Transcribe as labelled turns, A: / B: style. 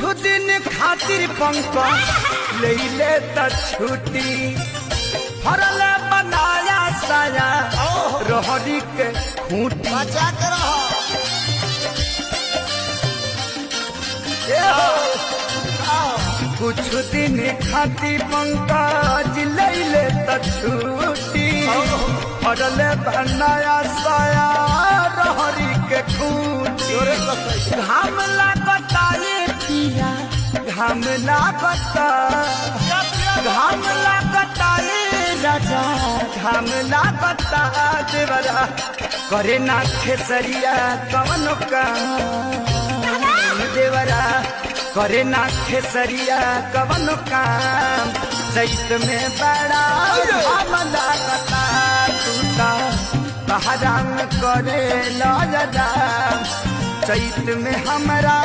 A: कुछ दिन खातिर पंकज ले ले त छुट्टी फरल बनाया साया रहरी के खूंटी
B: बचा के रहो
A: कुछ दिन खातिर पंकज ले ले त छुट्टी फरल बनाया साया रहरी के खूंटी घाम लागता ये पिया घाम लागता घाम लागता ये राजा घाम लागता देवरा करे ना खेसरिया कवन काम देवरा करे ना खेसरिया कवन काम चैत में बड़ा घाम लागता टूटा बहराम करे लजा चैत में हमरा